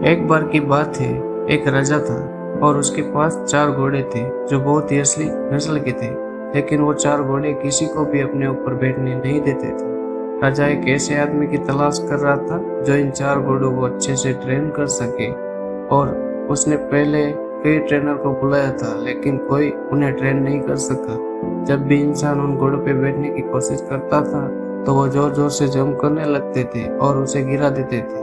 एक बार की बात है, एक राजा था और उसके पास 4 घोड़े थे जो बहुत ही असली नस्ल के थे। लेकिन वो 4 घोड़े किसी को भी अपने ऊपर बैठने नहीं देते थे। राजा एक ऐसे आदमी की तलाश कर रहा था जो इन 4 घोड़ों को अच्छे से ट्रेन कर सके और उसने पहले कई ट्रेनर को बुलाया था, लेकिन कोई उन्हें ट्रेन नहीं कर सका। जब भी इंसान उन घोड़ों पे बैठने की कोशिश करता था तो वो जोर जोर से जंप करने लगते थे और उसे गिरा देते थे।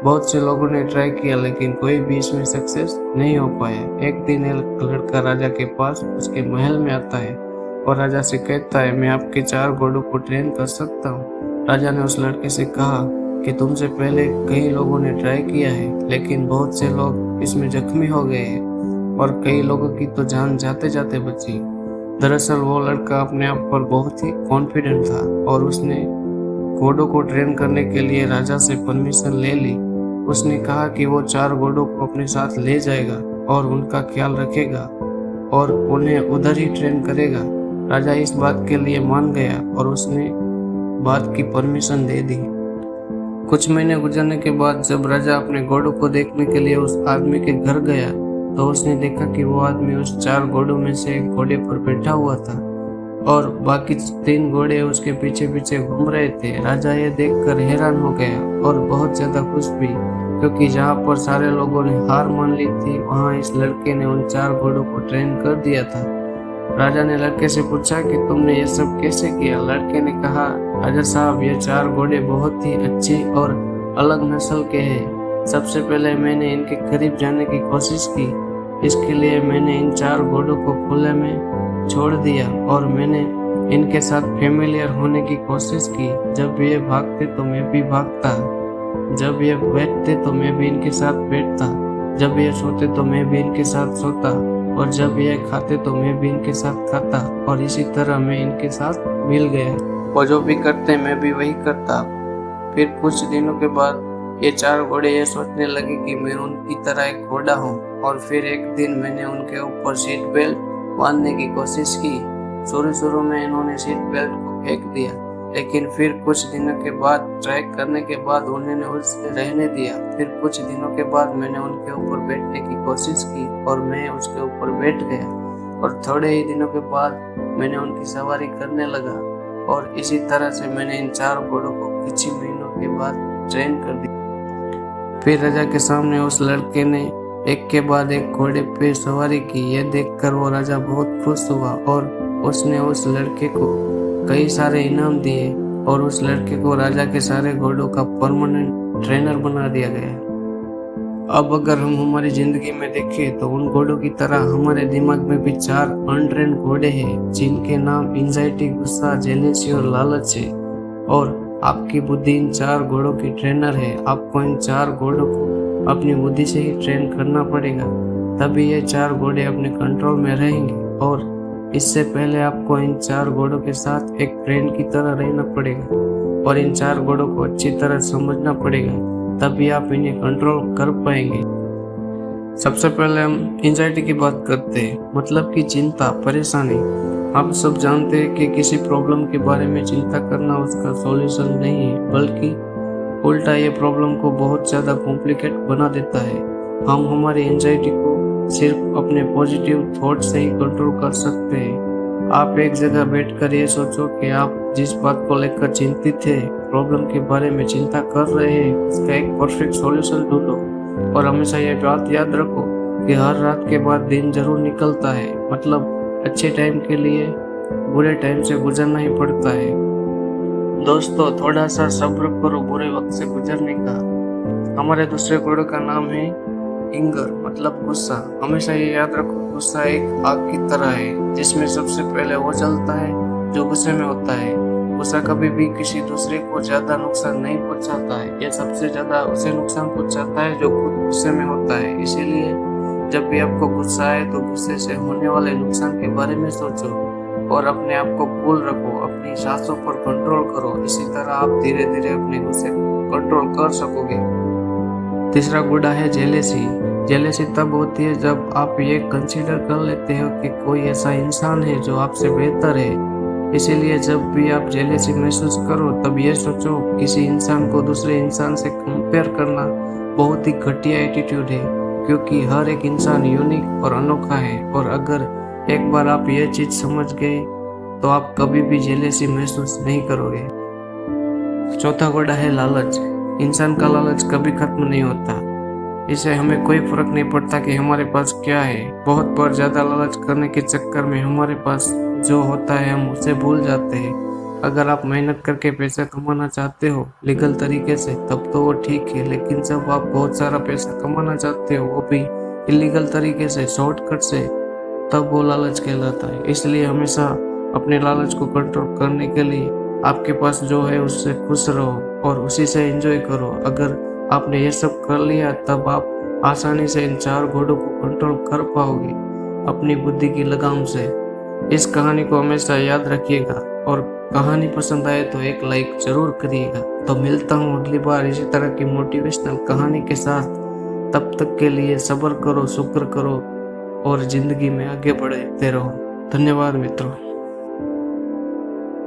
बहुत से लोगों ने ट्राई किया लेकिन कोई भी इसमें सक्सेस नहीं हो पाया। एक दिन एक लड़का राजा के पास उसके महल में आता है और राजा से कहता है, मैं आपके 4 घोड़ों को ट्रेन कर सकता हूँ। राजा ने उस लड़के से कहा कि तुमसे पहले कई लोगों ने ट्राई किया है, लेकिन बहुत से लोग इसमें जख्मी हो गए हैं और कई लोगों की तो जान जाते जाते बची। दरअसल वो लड़का अपने आप पर बहुत ही कॉन्फिडेंट था और उसने घोड़ों को ट्रेन करने के लिए राजा से परमिशन ले ली। उसने कहा कि वो 4 घोड़ों को अपने साथ ले जाएगा और उनका ख्याल रखेगा और उन्हें उधर ही ट्रेन करेगा। राजा इस बात के लिए मान गया और उसने बात की परमिशन दे दी। कुछ महीने गुजरने के बाद जब राजा अपने घोड़ों को देखने के लिए उस आदमी के घर गया तो उसने देखा कि वो आदमी उस 4 घोड़ों में से एक घोड़े पर बैठा हुआ था और बाकी 3 घोड़े उसके पीछे पीछे घूम रहे थे। राजा ये देखकर हैरान हो गया और बहुत ज्यादा खुश भी, क्योंकि जहाँ पर सारे लोगों ने हार मान ली थी वहाँ इस लड़के ने उन 4 घोड़ों को ट्रेन कर दिया था। राजा ने लड़के से पूछा कि तुमने ये सब कैसे किया। लड़के ने कहा, राजा साहब, ये 4 घोड़े बहुत ही अच्छे और अलग नस्ल के हैं। सबसे पहले मैंने इनके करीब जाने की कोशिश की, इसके लिए मैंने इन 4 घोड़ों को खुले में छोड़ दिया और मैंने इनके साथ फेमिलियर होने की कोशिश की। जब ये भागते तो मैं भी भागता, जब ये बैठते तो मैं भी इनके साथ बैठता, जब ये सोते तो मैं भी इनके साथ सोता और जब ये खाते तो मैं भी इनके साथ खाता और इसी तरह मैं इनके साथ मिल गया। वो जो भी करते मैं भी वही करता। फिर कुछ दिनों के बाद ये 4 घोड़े ये सोचने लगे कि मैं उनकी तरह एक घोड़ा हूँ और फिर एक दिन मैंने उनके ऊपर सीट बेल्ट बांधने की कोशिश की। शुरू में इन्होंने सीट बेल्ट को फेंक दिया, लेकिन फिर कुछ दिनों के बाद ट्राई करने के बाद उन्होंने उसे रहने दिया। फिर कुछ दिनों के बाद मैंने उनके ऊपर बैठने की कोशिश की और मैं उसके ऊपर बैठ गया और थोड़े ही दिनों के बाद मैंने उनकी सवारी करने लगा और इसी तरह से मैंने इन 4 घोड़ों को कुछ ही महीनों के बाद ट्रेन कर दिया। फिर राजा के सामने उस लड़के ने एक के बाद एक घोड़े पे सवारी की। यह देखकर वो राजा बहुत खुश हुआ और उसने उस लड़के को कई सारे इनाम दिए और उस लड़के को राजा के सारे घोड़ों का परमानेंट ट्रेनर बना दिया गया। अब अगर हम हमारी जिंदगी में देखें तो उन घोड़ों की तरह हमारे दिमाग में भी 4 अनट्रेन घोड़े हैं जिनके नाम एंजाइटी, गुस्सा, जेलेसी और लालच है। और आपकी बुद्धि इन 4 घोड़ों की ट्रेनर है। आपको इन 4 घोड़ों को अपनी बुद्धि से ही ट्रेन करना पड़ेगा, तभी ये 4 घोड़े अपने कंट्रोल में रहेंगे। और इससे पहले आपको इन 4 घोड़ों के साथ एक फ्रेंड की तरह रहना पड़ेगा और इन 4 घोड़ों को अच्छी तरह समझना पड़ेगा, तभी आप इन्हें कंट्रोल कर पाएंगे। सबसे पहले हम एंजाइटी की बात करते हैं, मतलब कि चिंता, परेशानी। आप सब जानते हैं कि किसी प्रॉब्लम के बारे में चिंता करना उसका सॉल्यूशन नहीं है, बल्कि उल्टा ये प्रॉब्लम को बहुत ज़्यादा कॉम्प्लिकेट बना देता है। हम हमारी एंजाइटी को सिर्फ अपने पॉजिटिव थॉट से ही कंट्रोल कर सकते हैं। आप एक जगह बैठकर ये सोचो कि आप जिस बात को लेकर चिंतित है, प्रॉब्लम के बारे में चिंता कर रहे हैं, उसका एक परफेक्ट सॉल्यूशन ढूंढो। और हमेशा ये बात याद रखो कि हर रात के बाद दिन जरूर निकलता है, मतलब अच्छे टाइम के लिए बुरे टाइम से गुजरना ही पड़ता है। दोस्तों, थोड़ा सा सब्र करो बुरे वक्त से गुजरने का। हमारे दूसरे घोड़े का नाम है इंगर, मतलब गुस्सा। हमेशा ये याद रखो, गुस्सा एक आग की तरह है जिसमें सबसे पहले वो जलता है जो गुस्से में होता है। गुस्सा कभी भी किसी दूसरे को ज्यादा नुकसान नहीं पहुंचाता है, यह सबसे ज्यादा उसे नुकसान पहुंचाता है जो खुद गुस्से में होता है। इसीलिए जब भी आपको गुस्सा आए तो गुस्से से होने वाले नुकसान के बारे में सोचो और अपने आप को कूल रखो, अपनी सांसों पर कंट्रोल करो। इसी तरह आप धीरे धीरे अपने गुस्से को कंट्रोल कर सकोगे। तीसरा घोड़ा है जेलेसी। जेलेसी तब होती है जब आप ये कंसीडर कर लेते हो कि कोई ऐसा इंसान है जो आपसे बेहतर है। इसीलिए जब भी आप जेलेसी महसूस करो तब ये सोचो, किसी इंसान को दूसरे इंसान से कंपेयर करना बहुत ही घटिया एटीट्यूड है, क्योंकि हर एक इंसान यूनिक और अनोखा है। और अगर एक बार आप यह चीज समझ गए तो आप कभी भी जेलेसी महसूस नहीं करोगे। चौथा घोड़ा है लालच। इंसान का लालच कभी खत्म नहीं होता। इसे हमें कोई फर्क नहीं पड़ता कि हमारे पास क्या है। बहुत बार ज्यादा लालच करने के चक्कर में हमारे पास जो होता है हम उसे भूल जाते हैं। अगर आप मेहनत करके पैसा कमाना चाहते हो लीगल तरीके से तब तो वो ठीक है, लेकिन जब आप बहुत सारा पैसा कमाना चाहते हो वो भी इलीगल तरीके से, शॉर्टकट से, तब वो लालच कहलाता है। इसलिए हमेशा अपने लालच को कंट्रोल करने के लिए आपके पास जो है उससे खुश रहो और उसी से एंजॉय करो। अगर आपने ये सब कर लिया तब आप आसानी से इन 4 घोड़ों को कंट्रोल कर पाओगे अपनी बुद्धि की लगाम से। इस कहानी को हमेशा याद रखिएगा और कहानी पसंद आए तो एक लाइक जरूर करिएगा। तो मिलता हूँ अगली बार इसी तरह की मोटिवेशनल कहानी के साथ। तब तक के लिए सब्र करो, शुक्र करो और जिंदगी में आगे बढ़ते रहो। धन्यवाद मित्रों।